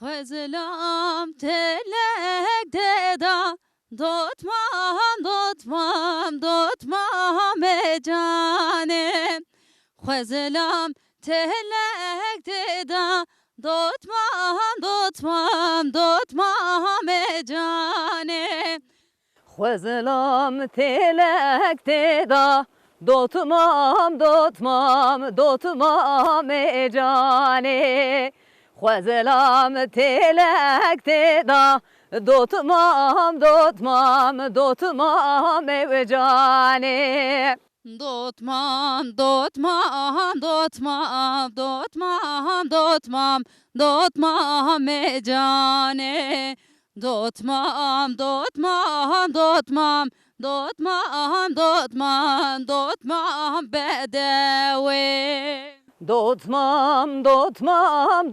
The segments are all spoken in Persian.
خوزلام تلک ددا دوتمام جانه خوزلام تلک ددا دوتمام جانه خوزلام تلک ددا دوتمام جانه خوزلام تلک ددا دوتمام جانه دوتمام جانه دوتمام بدوی دوتمام جانه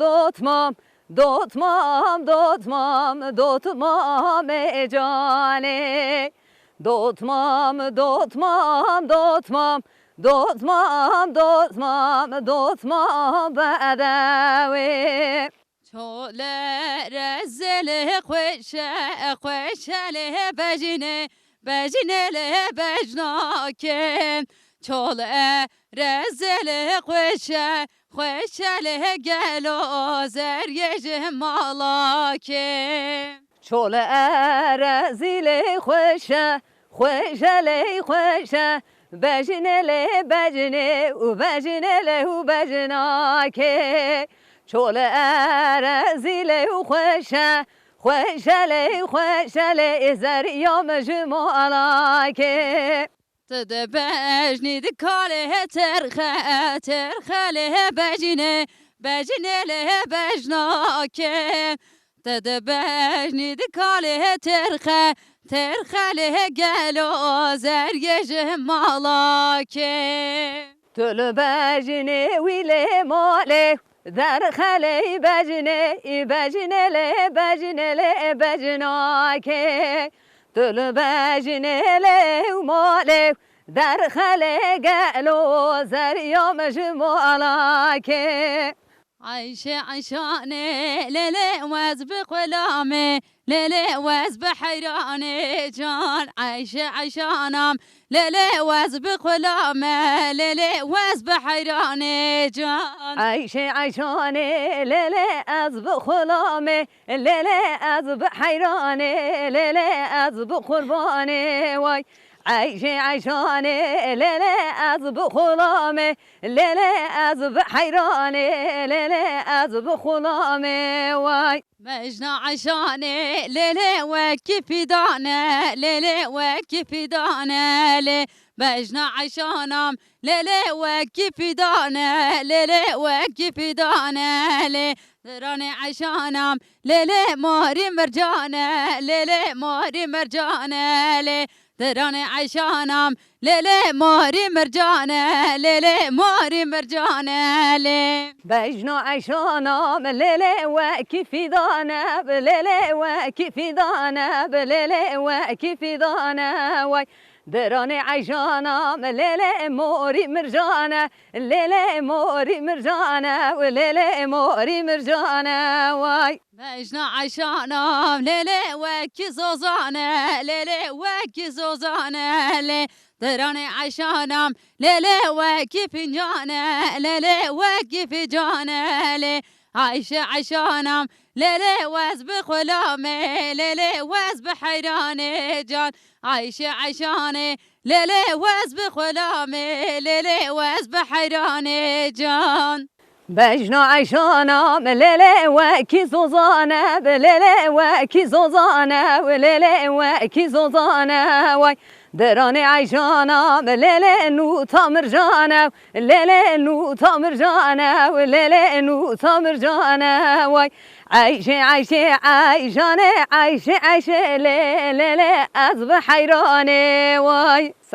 دوتمام بدوی چوله رزل خوشه له بجنه له بجناکه چوله رزل خوشه له گلو زریج مالاکه چوله رزل خوشه بجنه له و بجناکه چوله رزل خوشه له زریام جمالاکه تدبجني دكاله ترخه له بجنه له بجناكه تدبجني دكاله ترخه له قالو زريج مالاكه تلبجني ويلي مالي درخه له بجنه له بجناكه تلبجني له مالي در خلقلو زريوم جمالاكي عشاني ليلي وازبق ولامي ليلي وازب حيراني جان عشانام ليلي وازبق ولامي ليلي وازب حيراني جان عشاني ليلي ازبق ولامي ليلي ازب حيراني ليلي ازب قرباني واي عشاني ليلي ازب خلامي ليلي ازب حيراني ليلي ازب خلامي واي مجنى عشاني ليلي وكيف دانا ليلي وكيف دانا لي مجنى عشانام ليلي وكيف دانا ليلي وكيف دانا لي راني عشانام ليلي ماري مرجانا ليلي ماري مرجانا لي دراني عشانام ليلي ماري مرجانة ليلي ماري مرجانة لي بجنا عشانام ليلي وكيف دانا بليلي وكيف دانا بليلي وكيف دانا واي دراني عشانام ليلي ماري مرجانة ليلي ماري مرجانة وليلي ماري مرجانة واي بجنا عشانام ليلي وكي زوزانة ليلي وكي زوزانة لي دراني عشانام ليلي وكي فنجانة ليلي وكي فنجانة لي عايشة عشانام ليلي وازبق ولامي ليلي وازبق حيراني جان عايشة عشاني ليلي وازبق ولامي ليلي وازبق حيراني جان بجنا عشانام ليلي وكي زوزانة بليلي وكي زوزانة وليلي وكي زوزانة واي دراني عشانام ليلي نوتا مرجانة ليلي نوتا مرجانة وليلي نوتا مرجانة واي عايشة ليلي أصبح حيراني واي